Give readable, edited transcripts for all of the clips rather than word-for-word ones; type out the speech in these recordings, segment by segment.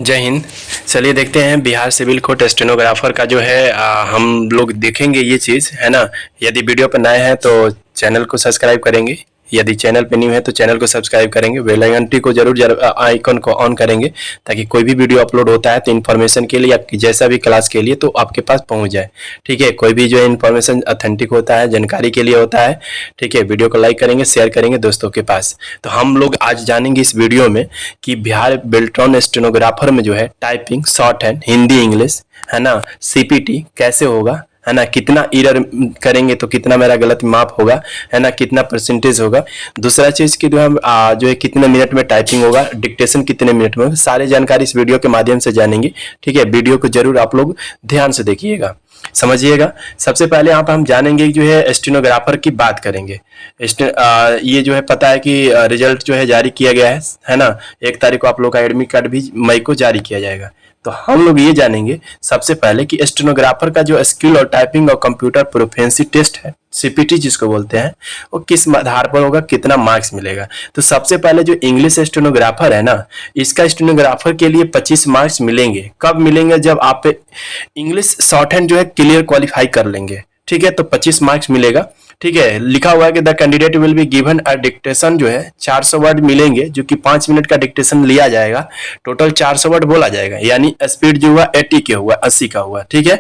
जय हिंद। चलिए देखते हैं बिहार सिविल कोर्ट स्टेनोग्राफर का जो है हम लोग देखेंगे ये चीज़ है ना। यदि वीडियो पर नए हैं तो चैनल को सब्सक्राइब करेंगे, यदि चैनल पे न्यू है तो चैनल को सब्सक्राइब करेंगे, बेल आइकन को जरूर आइकन को ऑन करेंगे ताकि कोई भी वीडियो अपलोड होता है तो इन्फॉर्मेशन के लिए आपकी जैसा भी क्लास के लिए तो आपके पास पहुंच जाए। ठीक है, कोई भी जो इन्फॉर्मेशन ऑथेंटिक होता है, जानकारी के लिए होता है। ठीक है, वीडियो को लाइक करेंगे, शेयर करेंगे दोस्तों के पास। तो हम लोग आज जानेंगे इस वीडियो में कि बिहार बेल्ट्रॉन स्टेनोग्राफर में जो है typing, short hand, Hindi English है ना, सीपीटी कैसे होगा है ना, कितना एरर करेंगे तो कितना मेरा गलत माप होगा है ना, कितना परसेंटेज होगा। दूसरा चीज की जो है कितने मिनट में टाइपिंग होगा, डिक्टेशन कितने मिनट में होगा, सारी जानकारी इस वीडियो के माध्यम से जानेंगे। ठीक है, वीडियो को जरूर आप लोग ध्यान से देखिएगा, समझिएगा। सबसे पहले यहाँ पर हम जानेंगे जो है स्टेनोग्राफर की बात करेंगे। ये जो है पता है कि रिजल्ट जो है जारी किया गया है ना। 1 तारीख को आप लोग का एडमिट कार्ड भी मई को जारी किया जाएगा। तो हम लोग ये जानेंगे सबसे पहले कि स्टेनोग्राफर का जो स्किल और टाइपिंग और कंप्यूटर प्रोफिशिएंसी टेस्ट है, सीपीटी जिसको बोलते हैं, वो किस आधार पर होगा, कितना मार्क्स मिलेगा। तो सबसे पहले जो इंग्लिश स्टेनोग्राफर है ना, इसका स्टेनोग्राफर के लिए 25 मार्क्स मिलेंगे। कब मिलेंगे? जब आप इंग्लिश शॉर्ट हैंड जो है क्लियर क्वालिफाई कर लेंगे। ठीक है, तो 25 मार्क्स मिलेगा। ठीक है, लिखा हुआ है कि the candidate will be given a dictation जो है 400 वर्ड मिलेंगे, जो कि 5 मिनट का डिक्टेशन लिया जाएगा। टोटल 400 वर्ड बोला जाएगा, यानी स्पीड जो हुआ 80 के हुआ, 80 का हुआ। ठीक है,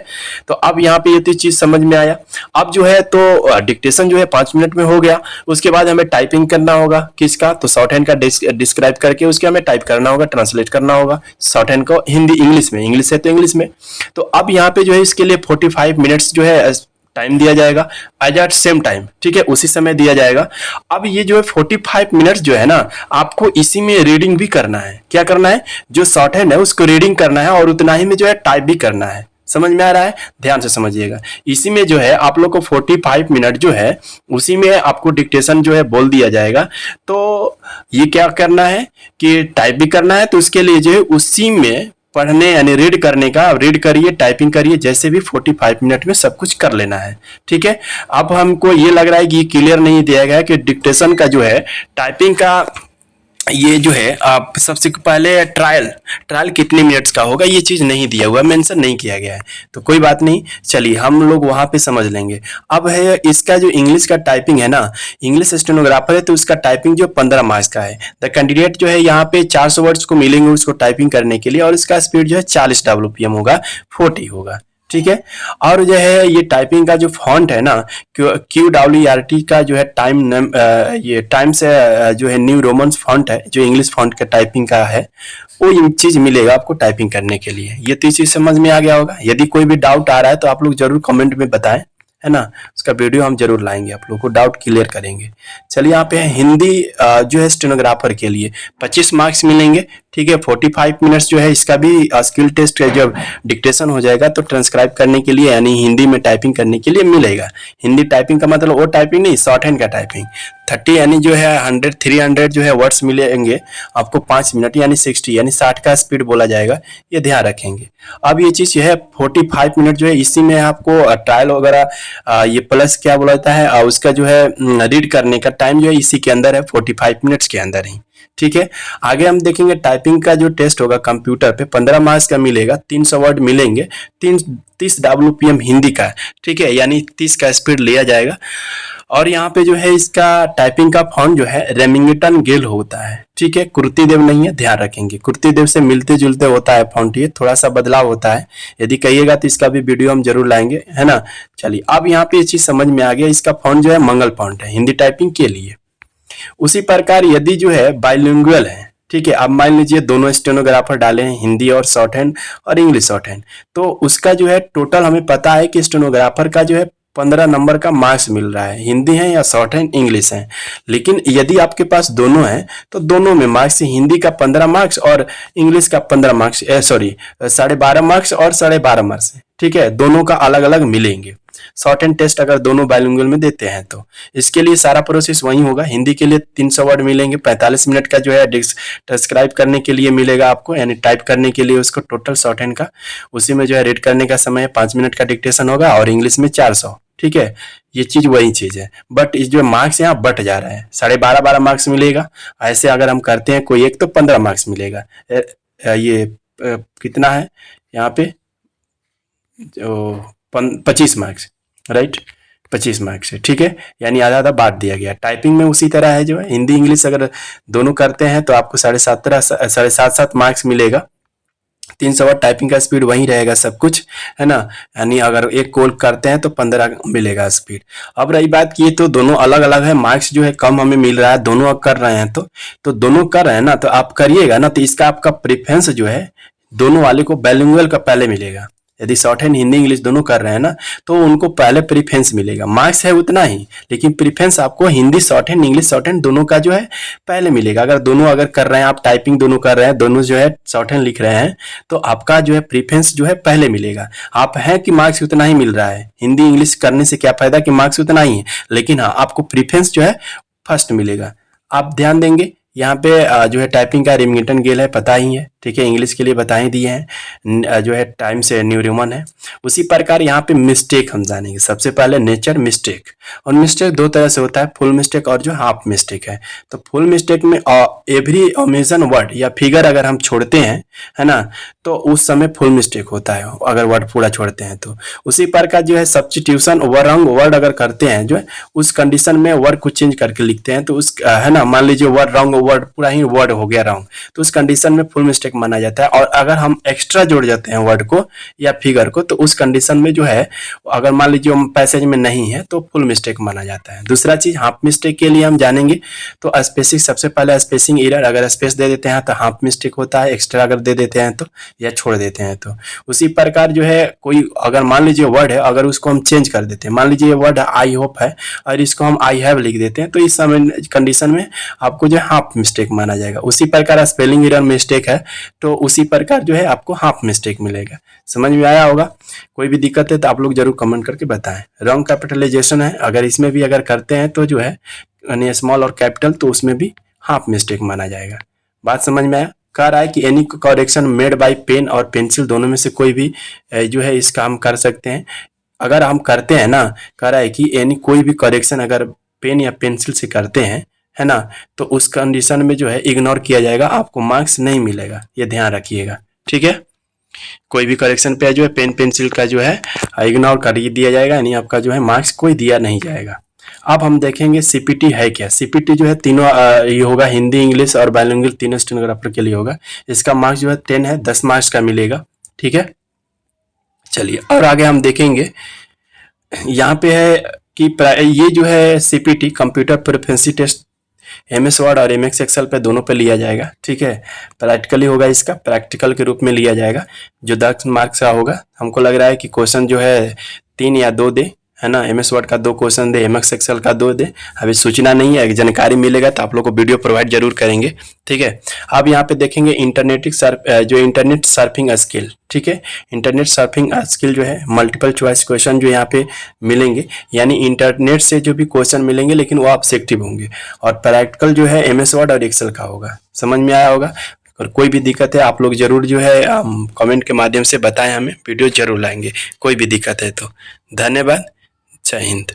तो अब यहाँ पे ये तो चीज समझ में आया। अब जो है तो डिक्टेशन जो है 5 मिनट में हो गया। उसके बाद हमें टाइपिंग करना होगा किसका, तो शॉर्ट हैंड का डिस्क्राइब करके उसके हमें टाइप करना होगा, ट्रांसलेट करना होगा शॉर्ट हैंड को हिंदी इंग्लिश में, इंग्लिश है तो इंग्लिश में। तो अब यहाँ पे जो है इसके लिए 45 मिनट्स जो है टाइम दिया जाएगा, एज एट सेम टाइम। ठीक है, उसी समय दिया जाएगा। अब ये जो है 45 मिनट्स जो है ना, आपको इसी में रीडिंग भी करना है। क्या करना है? जो शॉर्ट हैंड है उसको रीडिंग करना है और उतना ही में जो है टाइप भी करना है। समझ में आ रहा है? ध्यान से समझिएगा। इसी में जो है आप लोग को 45 मिनट जो है उसी में आपको डिक्टेशन जो है बोल दिया जाएगा। तो ये क्या करना है कि टाइप भी करना है, तो उसके लिए जो है उसी में पढ़ने यानी रीड करने का, रीड करिए, टाइपिंग करिए, जैसे भी 45 मिनट में सब कुछ कर लेना है। ठीक है, अब हमको ये लग रहा है कि ये क्लियर नहीं दिया गया है कि डिक्टेशन का जो है टाइपिंग का ये जो है आप सबसे पहले ट्रायल कितने मिनट्स का होगा, ये चीज नहीं दिया हुआ, मेंशन नहीं किया गया है। तो कोई बात नहीं, चलिए हम लोग वहां पे समझ लेंगे। अब है इसका जो इंग्लिश का टाइपिंग है ना, इंग्लिश स्टेनोग्राफर है तो उसका टाइपिंग जो 15 मार्क्स का है। द कैंडिडेट जो है यहाँ पे 400 वर्ड्स को मिलेंगे उसको टाइपिंग करने के लिए, और इसका स्पीड जो है 40 WPM होगा, 40 होगा। ठीक है, और जो है ये टाइपिंग का जो फॉन्ट है ना, QWERT का जो है ये टाइम से जो है न्यू रोमन्स फॉन्ट है, जो इंग्लिश फॉन्ट का टाइपिंग का है, वो ये चीज मिलेगा आपको टाइपिंग करने के लिए। ये तो चीज समझ में आ गया होगा। यदि कोई भी डाउट आ रहा है तो आप लोग जरूर कमेंट में बताएं, है ना। उसका वीडियो हम जरूर लाएंगे, आप लोगों को डाउट क्लियर करेंगे। चलिए यहाँ पे है हिंदी जो है स्टेनोग्राफर के लिए 25 मार्क्स मिलेंगे। ठीक है, 45 मिनट्स जो है इसका भी स्किल टेस्ट जब डिक्टेशन हो जाएगा तो ट्रांसक्राइब करने के लिए यानी हिंदी में टाइपिंग करने के लिए मिलेगा। हिंदी टाइपिंग का मतलब वो टाइपिंग नहीं, शॉर्ट हैंड का टाइपिंग। 30 यानी जो है 300 जो है वर्ड्स मिलेंगे आपको 5 मिनट यानी 60 यानी 60 का स्पीड बोला जाएगा, ये ध्यान रखेंगे। अब ये चीज है 45 मिनट जो है इसी में आपको ट्रायल वगैरह ये प्लस क्या बोला जाता है उसका जो है रीड करने का टाइम जो है इसी के अंदर है, 45 मिनट्स के अंदर ही। ठीक है, आगे हम देखेंगे टाइपिंग का जो टेस्ट होगा कंप्यूटर पे 15 मार्क्स का मिलेगा, 300 वर्ड मिलेंगे, 30 WPM हिंदी का। ठीक है, यानी 30 का स्पीड लिया जाएगा। और यहाँ पे जो है इसका टाइपिंग का फॉन्ट जो है रेमिंगटन गेल होता है। ठीक है, कुर्तीदेव नहीं है, ध्यान रखेंगे। कुर्तीदेव से मिलते जुलते होता है फॉन्ट, ये थोड़ा सा बदलाव होता है। यदि कहिएगा तो इसका भी वीडियो हम जरूर लाएंगे, है ना। चलिए अब यहाँ पे ये चीज समझ में आ गया, इसका फॉन्ट जो है मंगल फॉन्ट है हिंदी टाइपिंग के लिए। उसी प्रकार यदि जो है बाइलिंगुअल है, ठीक है, अब मान लीजिए दोनों स्टेनोग्राफर डाले हैं, हिंदी और शॉर्ट हैंड और इंग्लिश शॉर्ट हैंड, तो उसका जो है टोटल हमें पता है कि स्टेनोग्राफर का जो है 15 नंबर का मार्क्स मिल रहा है, हिंदी है या शॉर्ट हैंड इंग्लिश है। लेकिन यदि आपके पास दोनों है तो दोनों में मार्क्स, हिंदी का 15 मार्क्स और इंग्लिश का 15 मार्क्स, सॉरी 12.5 मार्क्स और 12.5 मार्क्स। ठीक है, दोनों का अलग अलग मिलेंगे। शॉर्ट हैंड टेस्ट अगर दोनों बाइलिंगुअल में देते हैं तो इसके लिए सारा प्रोसेस वही होगा। हिंदी के लिए 300 वर्ड मिलेंगे, 45 मिनट का जो है ट्रांसक्राइब करने के लिए मिलेगा आपको, यानी टाइप करने के लिए उसको टोटल शॉर्ट हैंड का। उसी में जो है रीड करने का समय 5 मिनट का डिक्टेशन होगा और इंग्लिश में 400। ठीक है, ये चीज वही चीज है, बट इस जो मार्क्स यहाँ बट जा रहा है, 12.5 मार्क्स मिलेगा। ऐसे अगर हम करते हैं कोई एक तो 15 मार्क्स मिलेगा। ये कितना है यहाँ पे जो 25 मार्क्स, राइट, 25 मार्क्स है, ठीक है, यानी आधा आधा बांट दिया गया। टाइपिंग में उसी तरह है, जो है हिंदी इंग्लिश अगर दोनों करते हैं तो आपको 7.5 मार्क्स मिलेगा। 300 वाट टाइपिंग का स्पीड वही रहेगा सब कुछ, है ना, यानी अगर एक कॉल करते हैं तो 15 मिलेगा स्पीड। अब रही बात की, ये तो दोनों अलग अलग है, मार्क्स जो है कम हमें मिल रहा है, दोनों कर रहे हैं तो दोनों कर रहे हैं ना, तो आप करिएगा ना, तो इसका आपका प्रेफरेंस जो है दोनों वाले को बाइलिंगुअल का पहले मिलेगा। यदि शॉर्ट हैंड हिंदी इंग्लिश दोनों कर रहे हैं ना, तो उनको पहले प्रीफरेंस मिलेगा। मार्क्स है उतना ही, लेकिन प्रीफरेंस आपको Hindi short hand English short hand दोनों का जो है पहले मिलेगा। अगर दोनों अगर कर रहे हैं, आप टाइपिंग दोनों कर रहे हैं, दोनों जो है शॉर्ट हैंड लिख रहे हैं, तो आपका जो है प्रीफरेंस जो है पहले मिलेगा। आप है कि मार्क्स उतना ही मिल रहा है, हिंदी इंग्लिश करने से क्या फायदा कि मार्क्स उतना ही है, लेकिन हाँ आपको प्रीफरेंस जो है फर्स्ट मिलेगा। आप ध्यान देंगे यहाँ पे जो है टाइपिंग का रिमिंगटन गेल है, पता ही है, ठीक है, इंग्लिश के लिए बता ही दिए हैं, जो है टाइम से न्यू रोमन है। उसी प्रकार यहाँ पे मिस्टेक हम जानेंगे। सबसे पहले नेचर मिस्टेक, और मिस्टेक दो तरह से होता है, फुल मिस्टेक और जो हाफ मिस्टेक है। तो फुल मिस्टेक में एवरी ओमिशन वर्ड या फिगर अगर हम छोड़ते हैं, है ना, तो उस समय फुल मिस्टेक होता है, अगर वर्ड पूरा छोड़ते हैं तो। उसी प्रकार जो है सब्स्टिट्यूशन रॉन्ग वर्ड अगर करते हैं, जो है उस कंडीशन में वर्ड को चेंज करके लिखते हैं, तो उस है ना, मान लीजिए वर्ड रॉन्ग वर्ड पूरा ही वर्ड हो गया रॉन्ग, तो उस कंडीशन में फुल मिस्टेक माना जाता है। और अगर हम एक्स्ट्रा जोड़ जाते हैं वर्ड को या फिगर को, तो उस कंडीशन में जो है, अगर मान लीजिए हम पैसेज में नहीं है, तो फुल मिस्टेक माना जाता है। दूसरा चीज हाफ मिस्टेक के लिए हम जानेंगे, तो स्पेसिंग, सबसे पहले स्पेसिंग एरर, अगर स्पेस दे देते हैं तो हाफ मिस्टेक होता है, एक्स्ट्रा अगर दे देते हैं तो, या छोड़ देते हैं तो। उसी प्रकार जो है कोई अगर मान लीजिए वर्ड है, अगर उसको हम चेंज कर देते हैं, मान लीजिए वर्ड आई होप है और इसको हम आई हैव लिख देते हैं, तो इस समय कंडीशन में आपको जो है हाफ मिस्टेक माना जाएगा। उसी प्रकार स्पेलिंग एरर मिस्टेक है, तो उसी प्रकार जो है आपको हाफ मिस्टेक मिलेगा। समझ में आया होगा? कोई भी दिक्कत है तो आप लोग जरूर कमेंट करके बताएं। रॉन्ग कैपिटलाइजेशन है, अगर इसमें भी अगर करते हैं तो जो है यानी स्मॉल और कैपिटल, तो उसमें भी हाफ मिस्टेक माना जाएगा। बात समझ में आया? कह रहा है कि any correction made by pen और पेंसिल, दोनों में से कोई भी जो है इस काम कर सकते हैं। अगर हम करते हैं ना, कह रहा है कि एनी कोई भी करेक्शन अगर पेन या पेंसिल से करते हैं, है ना, तो उस कंडीशन में जो है इग्नोर किया जाएगा, आपको मार्क्स नहीं मिलेगा, ये ध्यान रखिएगा, ठीक है। कोई भी करेक्शन पे जो है पेन पेंसिल का जो है इग्नोर कर दिया जाएगा, यानी आपका जो है मार्क्स कोई दिया नहीं जाएगा। अब हम देखेंगे सीपीटी है क्या। सीपीटी जो है तीनों ये होगा, हिंदी इंग्लिश और बाइलिंगुअल तीनों स्टेनोग्राफर के लिए होगा। इसका मार्क्स जो है 10 है, 10 मार्क्स का मिलेगा, ठीक है। चलिए और आगे हम देखेंगे, यहाँ पे है कि ये जो है CPT computer proficiency test MS Word और एमएस एक्सेल पे दोनों पे लिया जाएगा, ठीक है। प्रैक्टिकली होगा, इसका प्रैक्टिकल के रूप में लिया जाएगा, जो 10 मार्क्स का होगा। हमको लग रहा है कि क्वेश्चन जो है 3 या 2 दे, है ना, एमएस वर्ड का 2 क्वेश्चन दे, एमएस एक्सेल का 2 दे। अभी सूचना नहीं है, जानकारी मिलेगा तो आप लोग को वीडियो प्रोवाइड जरूर करेंगे, ठीक है। अब यहाँ पे देखेंगे जो इंटरनेट सर्फिंग स्किल, ठीक है। इंटरनेट सर्फिंग स्किल जो है मल्टीपल चॉइस क्वेश्चन जो यहाँ पे मिलेंगे, यानी इंटरनेट से जो भी क्वेश्चन मिलेंगे, लेकिन वो ऑब्जेक्टिव होंगे। और प्रैक्टिकल जो है एमएस वर्ड और एक्सेल का होगा। समझ में आया होगा? और कोई भी दिक्कत है आप लोग जरूर जो है कमेंट के माध्यम से बताएं, हमें वीडियो जरूर लाएंगे कोई भी दिक्कत है तो। धन्यवाद, जय हिंद।